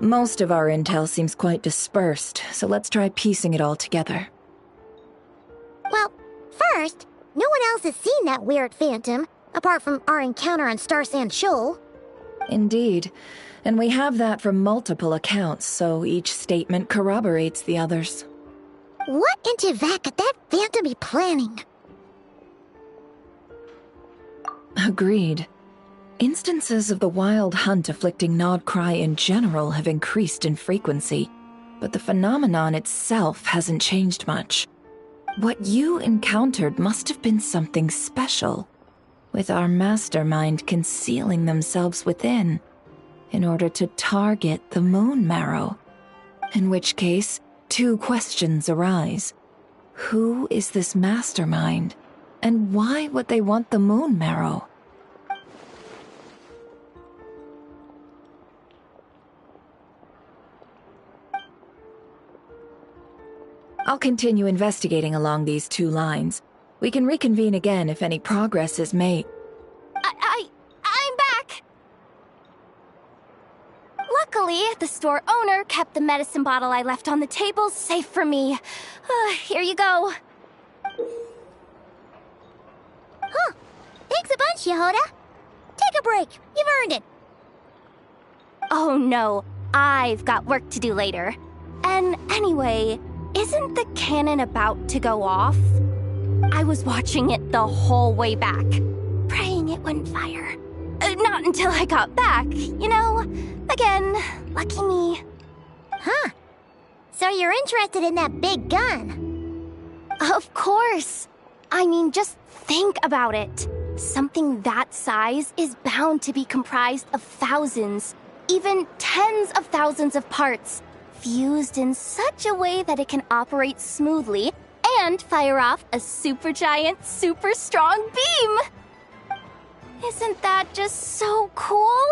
Most of our intel seems quite dispersed, so let's try piecing it all together. Well, first, no one else has seen that weird phantom, apart from our encounter on Star Sand Shoal. Indeed. And we have that from multiple accounts, so each statement corroborates the others. What in Teyvat could that phantom be planning? Agreed. Instances of the wild hunt afflicting Nodcry in general have increased in frequency, but the phenomenon itself hasn't changed much. What you encountered must have been something special, with our mastermind concealing themselves within, in order to target the Moon Marrow. In which case, two questions arise. Who is this mastermind, and why would they want the Moon Marrow? I'll continue investigating along these two lines. We can reconvene again if any progress is made. I'm back! Luckily, the store owner kept the medicine bottle I left on the table safe for me. Here you go. Huh. Thanks a bunch, Yehoda. Take a break. You've earned it. Oh no, I've got work to do later. And anyway, isn't the cannon about to go off? I was watching it the whole way back, praying it wouldn't fire. Not until I got back, you know? Again, lucky me. Huh. So you're interested in that big gun? Of course. I mean, just think about it. Something that size is bound to be comprised of thousands, even tens of thousands of parts, fused in such a way that it can operate smoothly and fire off a supergiant, super strong beam! Isn't that just so cool?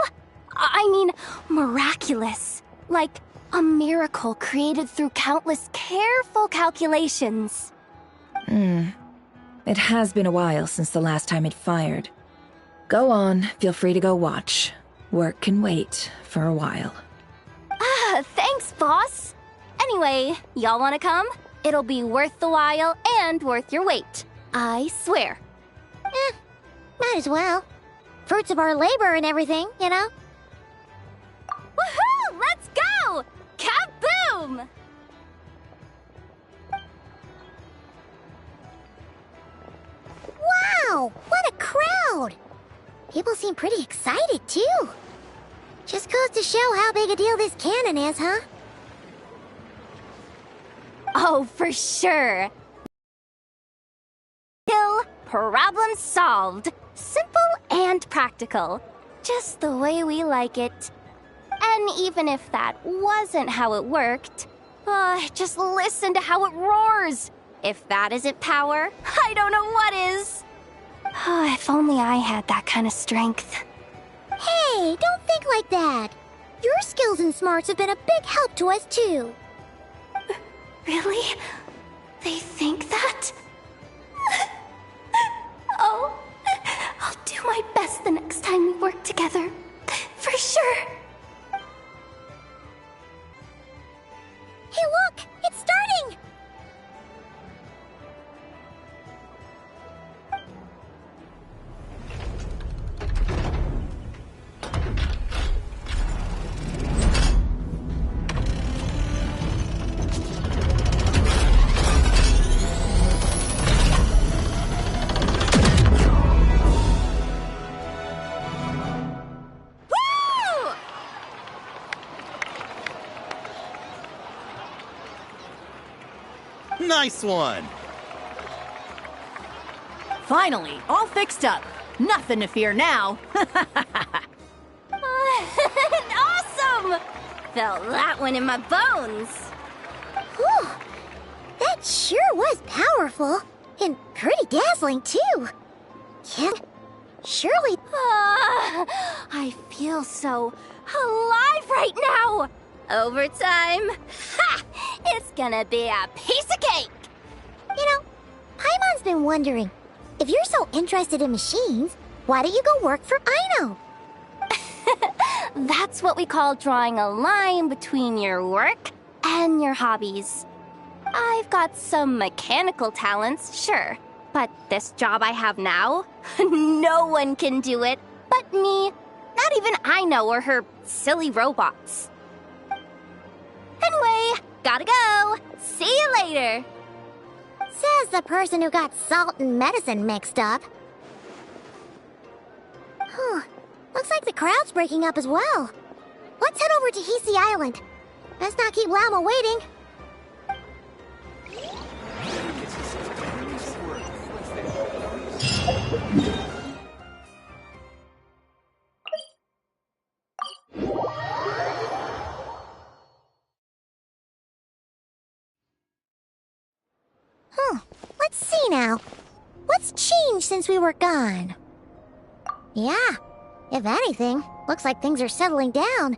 I mean, miraculous. Like a miracle created through countless careful calculations. It has been a while since the last time it fired. Go on, feel free to go watch. Work can wait for a while. Thanks, boss. Anyway, y'all wanna come? It'll be worth the while and worth your wait. I swear. Might as well. Fruits of our labor and everything, you know? Woohoo! Let's go! Kaboom! Wow! What a crowd! People seem pretty excited, too. Just goes to show how big a deal this cannon is, huh? Oh, for sure. Kill, problem solved. Simple and practical. Just the way we like it. And even if that wasn't how it worked, just listen to how it roars. If that isn't power, I don't know what is. If only I had that kind of strength. Hey, don't think like that. Your skills and smarts have been a big help to us, too. Really? They think that? Oh, I'll do my best the next time we work together. For sure. Hey, look! It's starting! Nice one! Finally, all fixed up. Nothing to fear now. Awesome! Felt that one in my bones. Whew. That sure was powerful. And pretty dazzling, too. Yeah, surely... I feel so alive right now! Overtime? Ha! It's gonna be a piece of cake! You know, Paimon's been wondering, if you're so interested in machines, why don't you go work for Aino? That's what we call drawing a line between your work and your hobbies. I've got some mechanical talents, sure, but this job I have now, no one can do it but me. Not even I know or her silly robots. Anyway, gotta go. See you later. Says the person who got salt and medicine mixed up. Huh. Looks like the crowd's breaking up as well. Let's head over to Hisi Island. Let's not keep Llama waiting. Let's see now. What's changed since we were gone? Yeah, if anything, looks like things are settling down.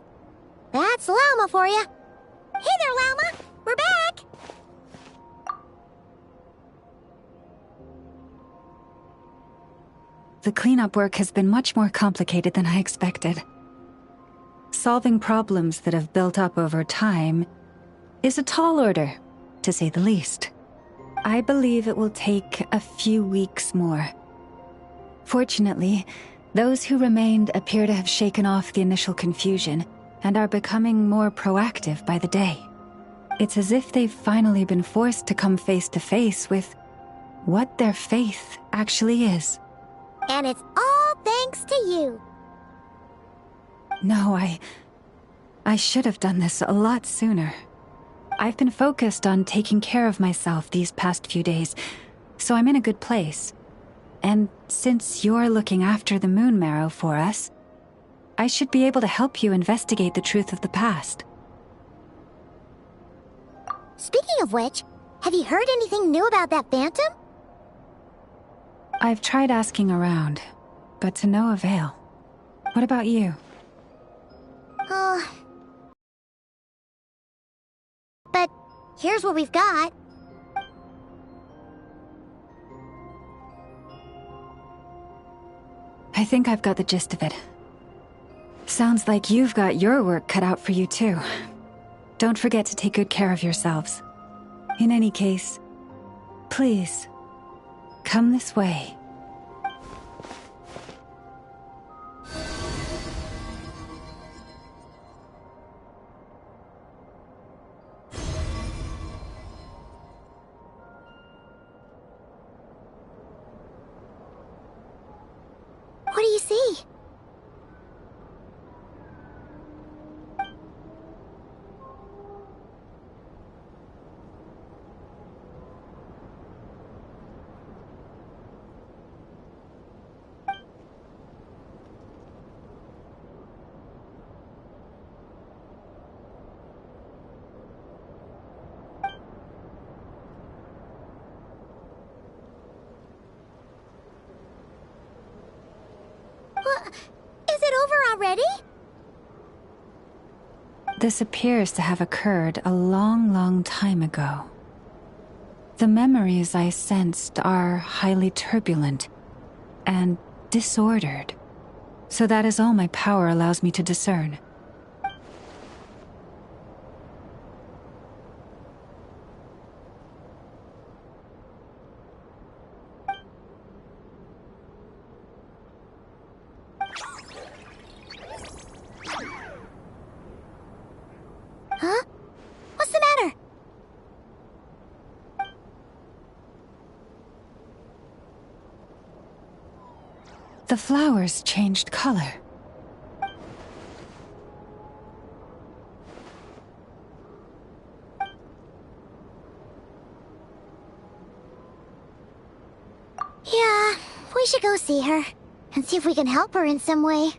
That's Llama for you. Hey there, Llama! We're back! The cleanup work has been much more complicated than I expected. Solving problems that have built up over time is a tall order, to say the least. I believe it will take a few weeks more. Fortunately, those who remained appear to have shaken off the initial confusion and are becoming more proactive by the day. It's as if they've finally been forced to come face to face with what their faith actually is. And it's all thanks to you. No, I should have done this a lot sooner. I've been focused on taking care of myself these past few days, so I'm in a good place. And since you're looking after the moon marrow for us, I should be able to help you investigate the truth of the past. Speaking of which, have you heard anything new about that phantom? I've tried asking around, but to no avail. What about you? But here's what we've got. I think I've got the gist of it. Sounds like you've got your work cut out for you too. Don't forget to take good care of yourselves. In any case, please, come this way. What do you see? Is it over already? This appears to have occurred a long time ago. The memories I sensed are highly turbulent and disordered, so that is all my power allows me to discern. Huh? What's the matter? The flowers changed color. Yeah, we should go see her and see if we can help her in some way.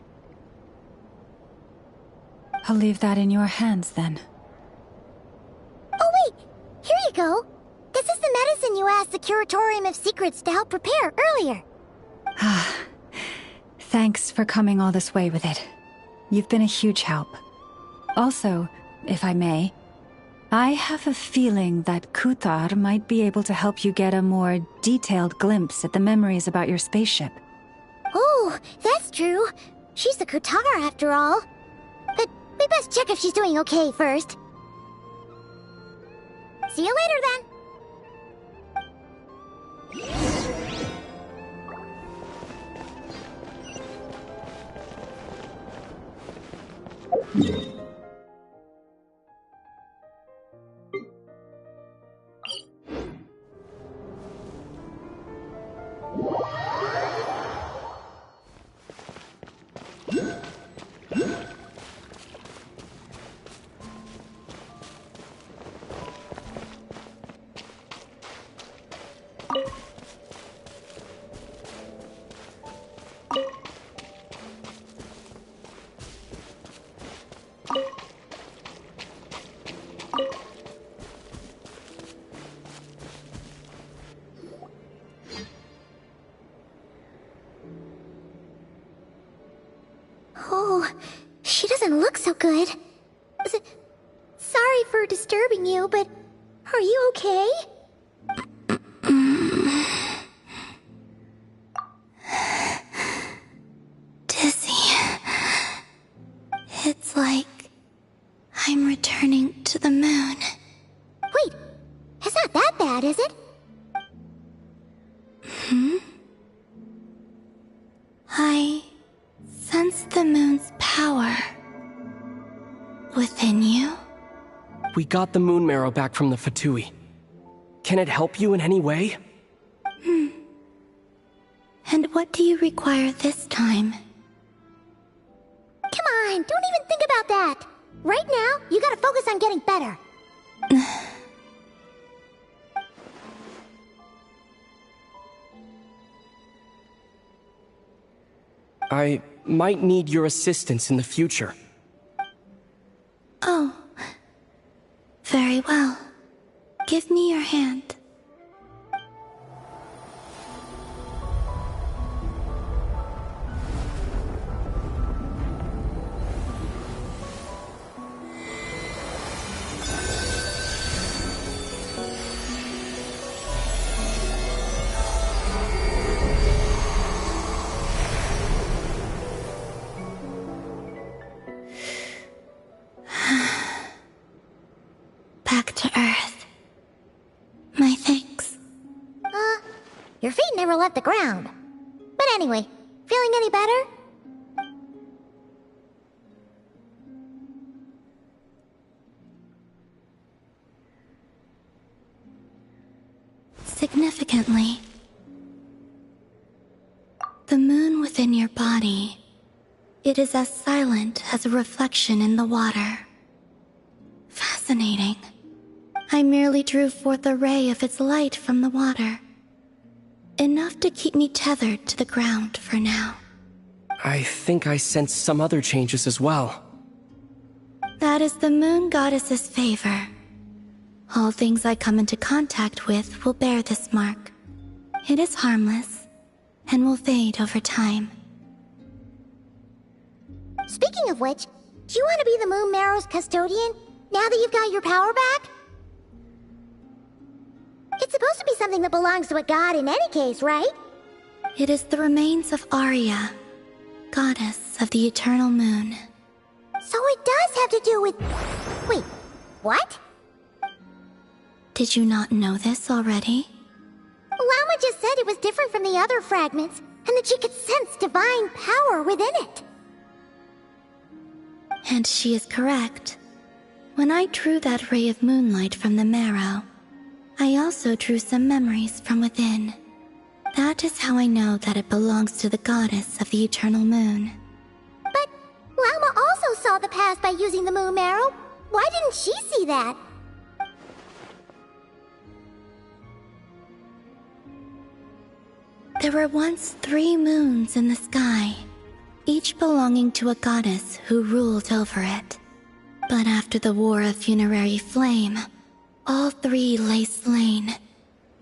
I'll leave that in your hands then. Oh wait, here you go. This is the medicine you asked the Curatorium of Secrets to help prepare earlier. Ah, thanks for coming all this way with it. You've been a huge help. Also, if I may, I have a feeling that Kuthar might be able to help you get a more detailed glimpse at the memories about your spaceship. Oh, that's true. She's the Kutara after all. We best check if she's doing okay first. See you later, then. Oh, she doesn't look so good. Sorry for disturbing you, but are you okay? Dizzy. It's like I'm returning to the moon. Wait, it's not that bad, is it? I sense the moon's power within you. We got the moon marrow back from the Fatui. Can it help you in any way? And what do you require this time? Come on, don't even think about that. Right now, you gotta focus on getting better. I might need your assistance in the future. Oh. Very well. Give me your hand. Back to Earth. My thanks. Your feet never left the ground. But anyway, feeling any better? Significantly, the moon within your body, it is as silent as a reflection in the water. Fascinating. I merely drew forth a ray of its light from the water. Enough to keep me tethered to the ground for now. I think I sense some other changes as well. That is the moon goddess's favor. All things I come into contact with will bear this mark. It is harmless, and will fade over time. Speaking of which, do you want to be the Moon Marrow's custodian, now that you've got your power back? It's supposed to be something that belongs to a god in any case, right? It is the remains of Arya, goddess of the eternal moon. So it does have to do with... Wait, what? Did you not know this already? Llama just said it was different from the other fragments, and that she could sense divine power within it. And she is correct. When I drew that ray of moonlight from the marrow, I also drew some memories from within. That is how I know that it belongs to the goddess of the eternal moon. But Llama also saw the past by using the Moon Marrow. Why didn't she see that? There were once 3 moons in the sky, each belonging to a goddess who ruled over it. But after the War of Funerary Flame, all 3 lay slain,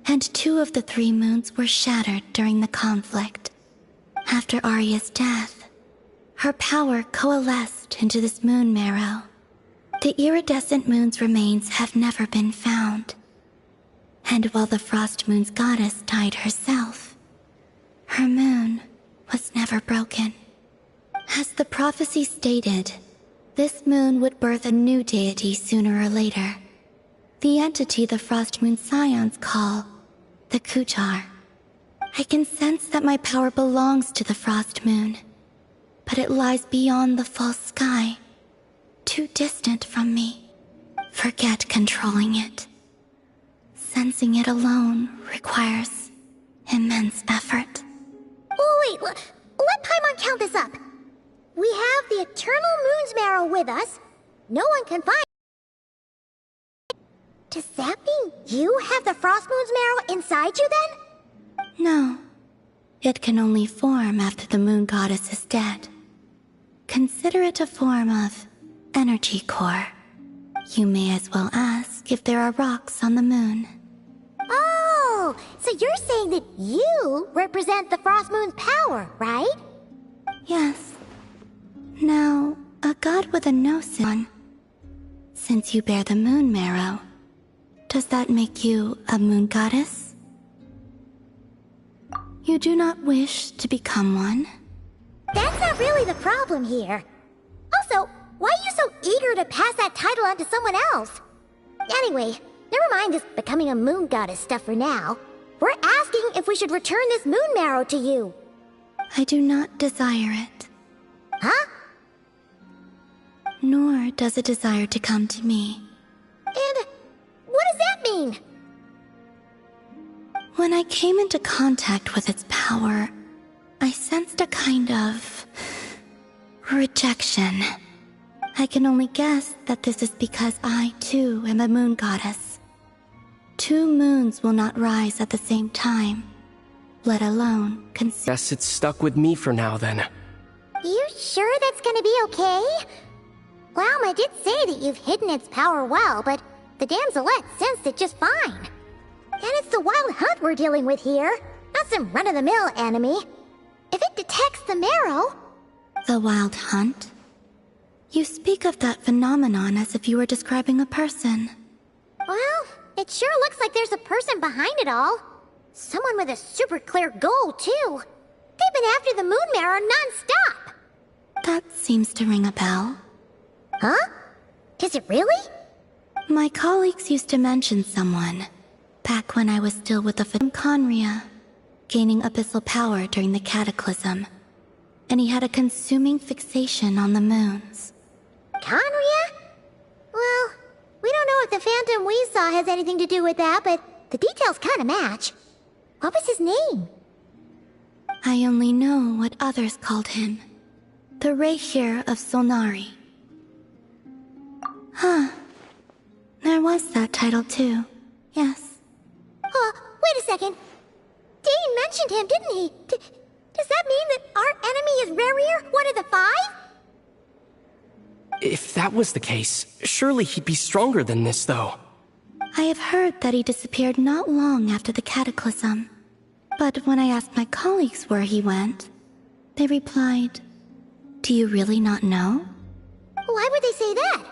and 2 of the 3 moons were shattered during the conflict. After Arya's death, her power coalesced into this moon marrow. The iridescent moon's remains have never been found. And while the Frost Moon's goddess died herself, her moon was never broken. As the prophecy stated, This moon would birth a new deity sooner or later. The entity the Frost Moon Scions call the Kuchar. I can sense that my power belongs to the Frost Moon, but it lies beyond the false sky, too distant from me. Forget controlling it. Sensing it alone requires immense effort. Oh, wait, let Paimon count this up. We have the Eternal Moon's Marrow with us. No one can find. Does that mean you have the Frost Moon's Marrow inside you then? No. It can only form after the Moon Goddess is dead. Consider it a form of energy core. You may as well ask if there are rocks on the moon. Oh, so you're saying that you represent the Frost Moon's power, right? Yes. Now, a god with a gnosis. Since you bear the Moon Marrow, does that make you a moon goddess? You do not wish to become one? That's not really the problem here. Also, why are you so eager to pass that title on to someone else? Anyway, never mind this becoming a moon goddess stuff for now. We're asking if we should return this moon marrow to you. I do not desire it. Huh? Nor does it desire to come to me. And what does that mean? When I came into contact with its power, I sensed a kind of rejection. I can only guess that this is because I, too, am a moon goddess. 2 moons will not rise at the same time, let alone Guess it's stuck with me for now, then. You sure that's gonna be okay? Glauma did say that you've hidden its power well, but the damselette sensed it just fine. And it's the wild hunt we're dealing with here, not some run-of-the-mill enemy. If it detects the marrow... The wild hunt? You speak of that phenomenon as if you were describing a person. Well, it sure looks like there's a person behind it all. Someone with a super clear goal, too. They've been after the moon marrow non-stop. That seems to ring a bell. Huh? Is it really? My colleagues used to mention someone, back when I was still with the Conria, gaining abyssal power during the cataclysm, and he had a consuming fixation on the moons. Conria? Well, we don't know if the phantom we saw has anything to do with that, but the details kinda match. What was his name? I only know what others called him. The Rayhir of Solnari. Huh. There was that title too. Yes. Wait a second. Dane mentioned him, didn't he? Does that mean that our enemy is Rarier, one of the 5? If that was the case, surely he'd be stronger than this, though. I have heard that he disappeared not long after the cataclysm. But when I asked my colleagues where he went, they replied, "Do you really not know?" Why would they say that?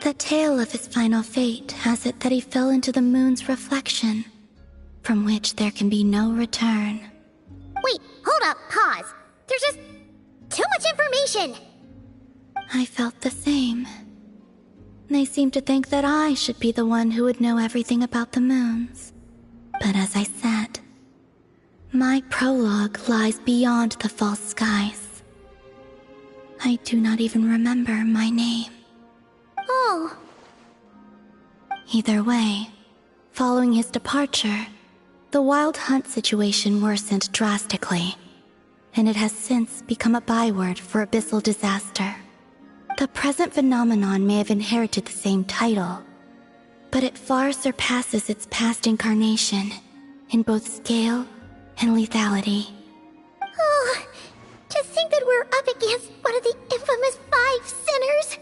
The tale of his final fate has it that he fell into the moon's reflection, from which there can be no return. Wait, hold up, pause. There's just too much information. I felt the same. They seemed to think that I should be the one who would know everything about the moons. But as I said, my prologue lies beyond the false skies. I do not even remember my name. Oh. Either way, following his departure, the wild hunt situation worsened drastically, and it has since become a byword for abyssal disaster. The present phenomenon may have inherited the same title, but it far surpasses its past incarnation in both scale and lethality. Oh, to think that we're up against one of the infamous 5 sinners.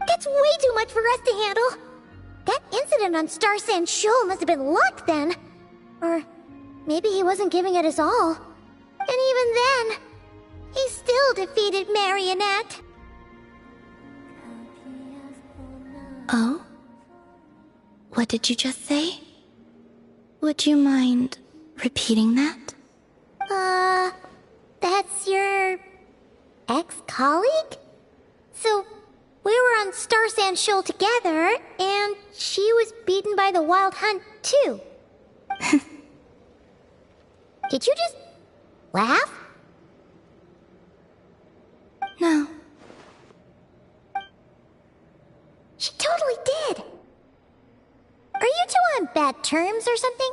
That's way too much for us to handle. That incident on Star Sand Shoal must have been luck then. Or maybe he wasn't giving it his all. And even then, he still defeated Marionette. Oh? What did you just say? Would you mind repeating that? That's your ex-colleague? So, we were on Star Sand Shoal together, and she was beaten by the Wild Hunt, too. Did you just laugh? No. She totally did. Are you two on bad terms or something?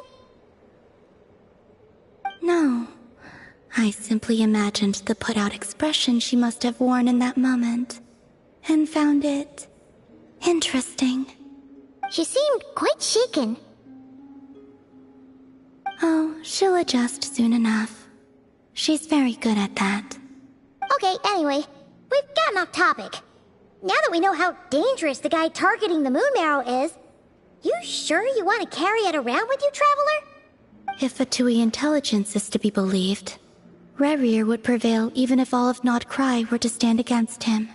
No. I simply imagined the put-out expression she must have worn in that moment, and found it interesting. She seemed quite shaken. Oh, she'll adjust soon enough. She's very good at that. Okay, anyway, we've gotten off topic. Now that we know how dangerous the guy targeting the moon marrow is, you sure you want to carry it around with you, Traveler? If Fatui intelligence is to be believed, Rerir would prevail even if all of Nod Cry were to stand against him.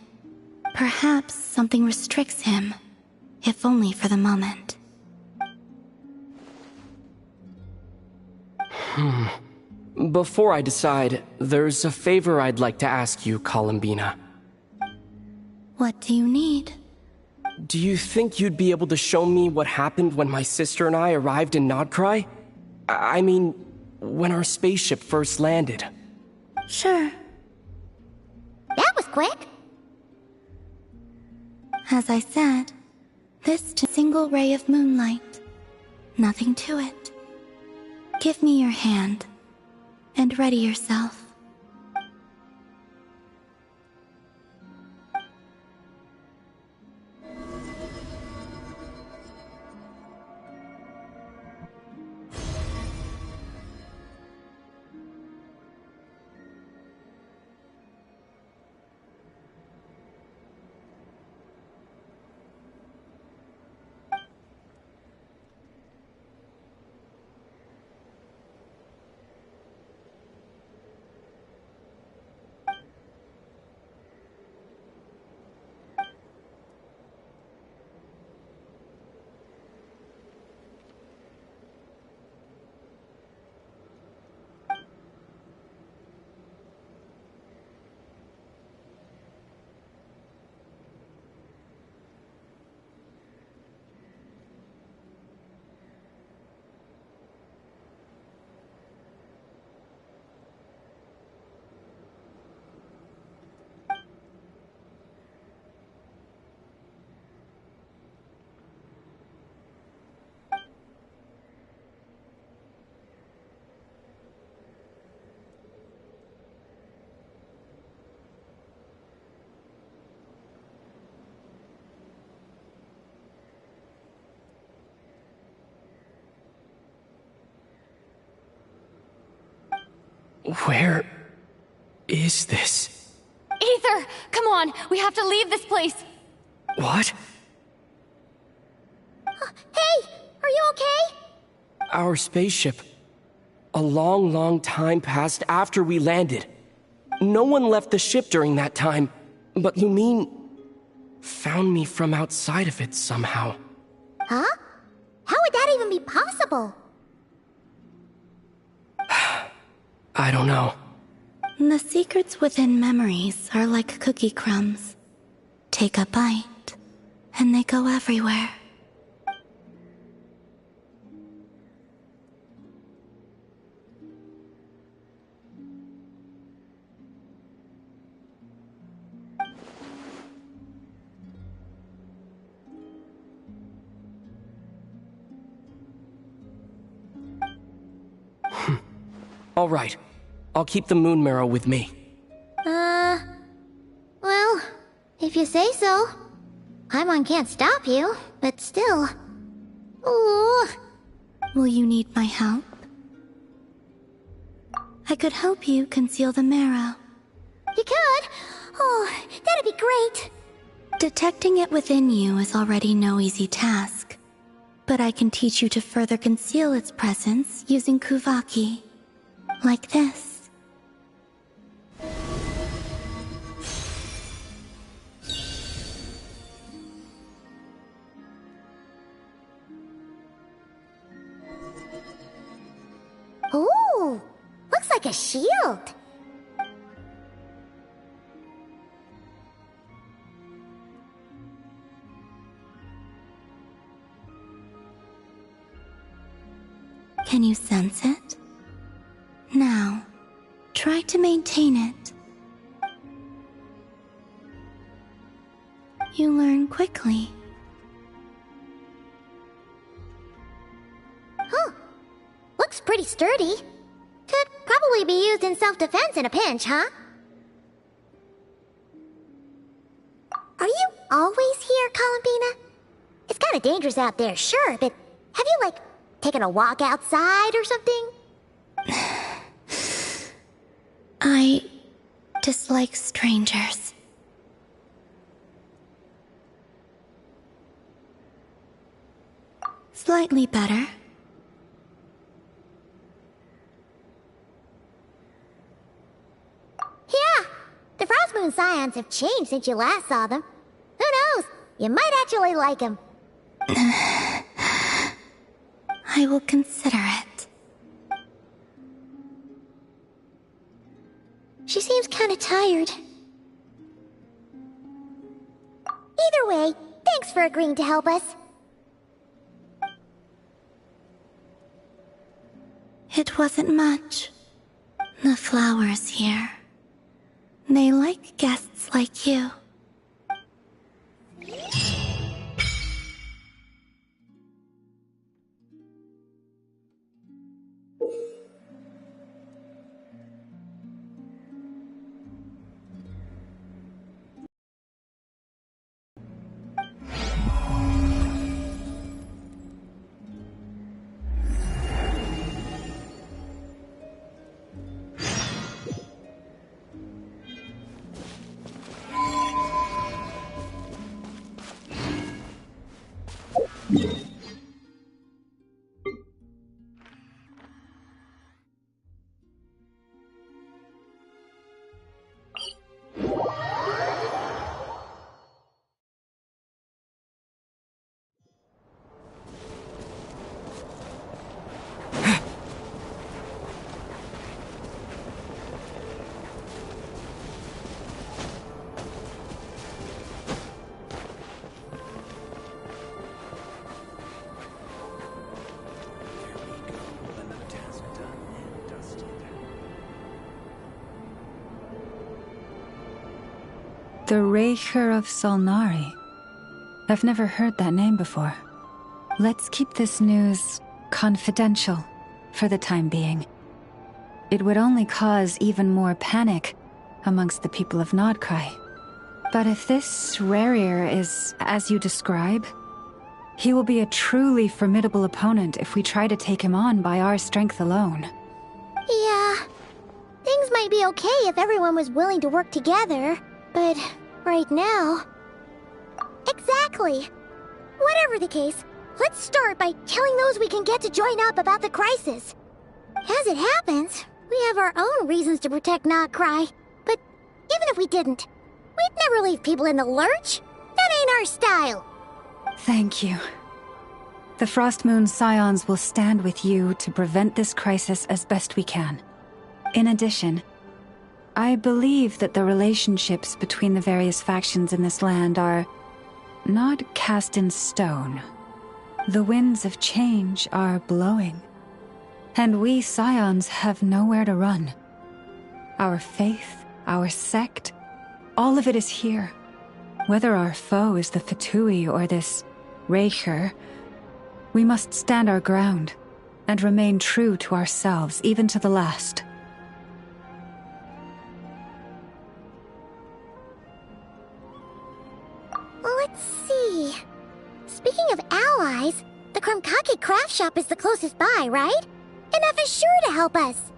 Perhaps something restricts him, if only for the moment. Before I decide, there's a favor I'd like to ask you, Columbina. What do you need? Do you think you'd be able to show me what happened when my sister and I arrived in Nodcry? I mean, when our spaceship first landed. Sure. That was quick. As I said, this single ray of moonlight. Nothing to it. Give me your hand, and ready yourself. Where is this? Aether, come on, we have to leave this place. What? Hey, are you okay? Our spaceship. A long, long time passed after we landed. No one left the ship during that time, but Lumine found me from outside of it somehow. Huh? How would that even be possible? I don't know. The secrets within memories are like cookie crumbs. Take a bite, and they go everywhere. All right. I'll keep the moon marrow with me. Well, if you say so. Paimon can't stop you, but still. Ooh. Will you need my help? I could help you conceal the marrow. You could? Oh, that'd be great. Detecting it within you is already no easy task. But I can teach you to further conceal its presence using Kuvaki. Like this. Ooh, looks like a shield. Can you sense it? Now, try to maintain it. You learn quickly. Huh. Looks pretty sturdy. Could probably be used in self-defense in a pinch, huh? Are you always here, Columbina? It's kinda dangerous out there, sure, but have you, like, taken a walk outside or something? I dislike strangers. Slightly better. Yeah, the Frost Moon Scions have changed since you last saw them. Who knows? You might actually like them. I will consider it. She seems kinda tired. Either way, thanks for agreeing to help us. It wasn't much. The flowers here. They like guests like you. The Elgy of Solnari. I've never heard that name before. Let's keep this news confidential for the time being. It would only cause even more panic amongst the people of Nodcry. But if this Elgy is as you describe, he will be a truly formidable opponent if we try to take him on by our strength alone. Yeah, things might be okay if everyone was willing to work together, but right now... Exactly! Whatever the case, let's start by telling those we can get to join up about the crisis. As it happens, we have our own reasons to protect Nodcry, but even if we didn't, we'd never leave people in the lurch. That ain't our style. Thank you. The Frost Moon Scions will stand with you to prevent this crisis as best we can. In addition, I believe that the relationships between the various factions in this land are not cast in stone. The winds of change are blowing, and we Scions have nowhere to run. Our faith, our sect, all of it is here. Whether our foe is the Fatui or this Elgy, we must stand our ground and remain true to ourselves, even to the last. Let's see... Speaking of allies, the Krumkake craft shop is the closest by, right? Enough is sure to help us.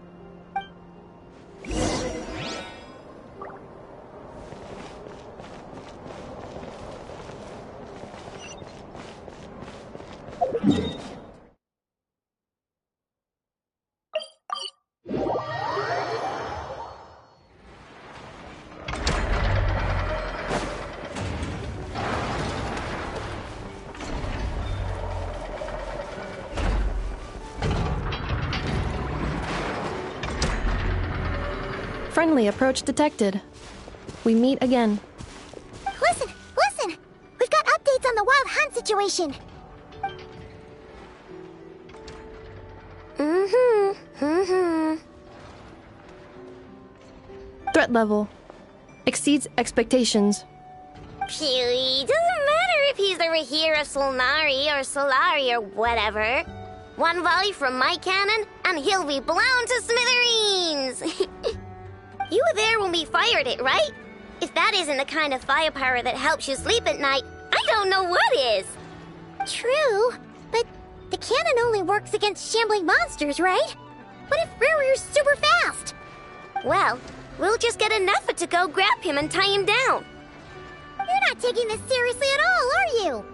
Friendly approach detected. We meet again. Listen! We've got updates on the Wild Hunt situation. Threat level. Exceeds expectations. Phew, doesn't matter if he's the Rahira Solnari or Solari or whatever. One volley from my cannon, and he'll be blown to smithereens! You were there when we fired it, right? If that isn't the kind of firepower that helps you sleep at night, I don't know what is! True, but the cannon only works against shambling monsters, right? What if Rarir's super fast? Well, we'll just get a Nepha to go grab him and tie him down. You're not taking this seriously at all, are you?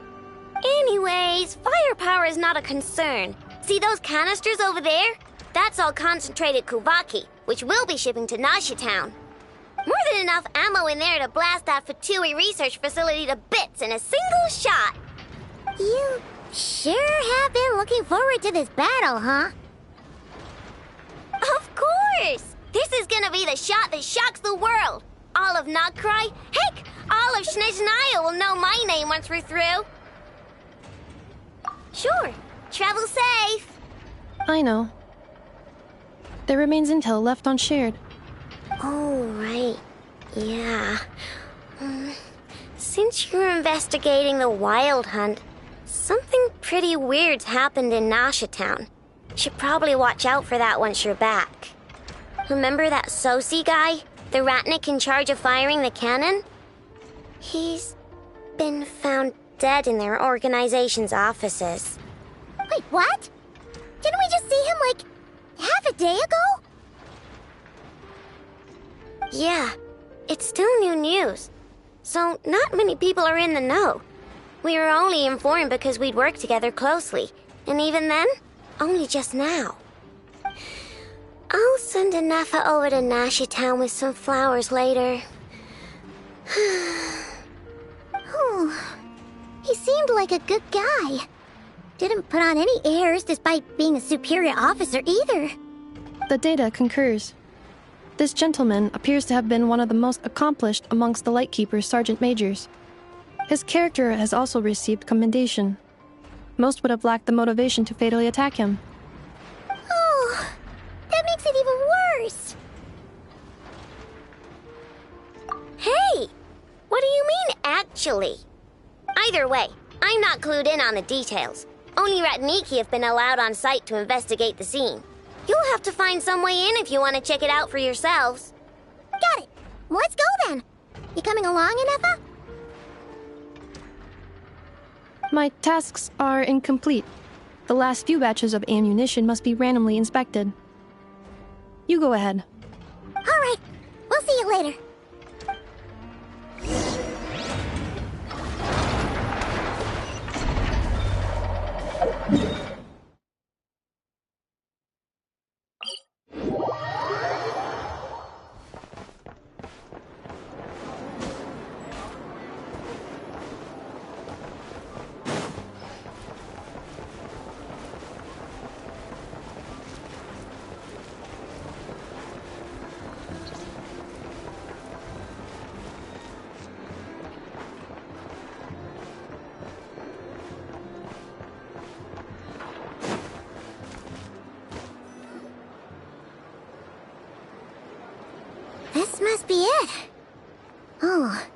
Anyways, firepower is not a concern. See those canisters over there? That's all concentrated Kuvaki, which we'll be shipping to Nasha Town. More than enough ammo in there to blast that Fatui research facility to bits in a single shot. You sure have been looking forward to this battle, huh? Of course! This is gonna be the shot that shocks the world. All of Nagkrai, heck, all of Snezhnaya will know my name once we're through. Sure, travel safe. I know. There remains intel left unshared. Oh, right. Yeah. Since you're investigating the Wild Hunt, something pretty weird's happened in Nasha Town. Should probably watch out for that once you're back. Remember that Sosi guy? The Ratnik in charge of firing the cannon? He's been found dead in their organization's offices. Wait, what? Didn't we just see him, like, half a day ago? Yeah, it's still new news. So, not many people are in the know. We were only informed because we'd worked together closely. And even then, only just now. I'll send a Nepha over to Nasha Town with some flowers later. Oh, he seemed like a good guy. Didn't put on any airs despite being a superior officer either. The data concurs. This gentleman appears to have been one of the most accomplished amongst the Lightkeeper's sergeant majors. His character has also received commendation. Most would have lacked the motivation to fatally attack him. Oh, that makes it even worse. Hey, what do you mean, actually? Either way, I'm not clued in on the details. Only Ratniki have been allowed on site to investigate the scene. You'll have to find some way in if you want to check it out for yourselves. Got it. Let's go then. You coming along, Inefa? My tasks are incomplete. The last few batches of ammunition must be randomly inspected. You go ahead. All right. We'll see you later. This must be it. Oh,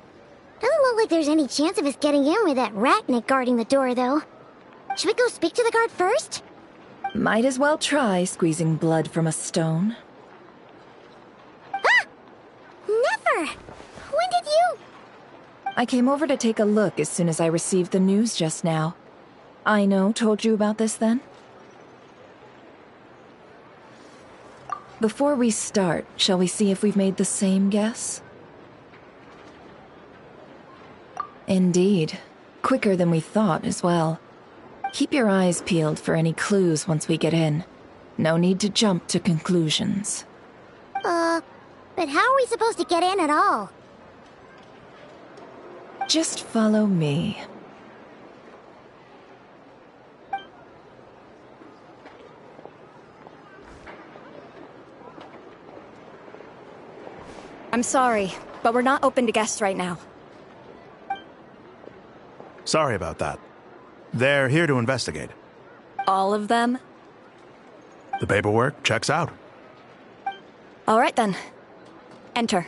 doesn't look like there's any chance of us getting in with that Ratnik guarding the door, though. Should we go speak to the guard first? Might as well try squeezing blood from a stone. Ah! Never! When did you... I came over to take a look as soon as I received the news just now. Aino told you about this then? Before we start, shall we see if we've made the same guess? Indeed. Quicker than we thought as well. Keep your eyes peeled for any clues once we get in. No need to jump to conclusions. But how are we supposed to get in at all? Just follow me. I'm sorry, but we're not open to guests right now. Sorry about that. They're here to investigate. All of them? The paperwork checks out. All right then. Enter.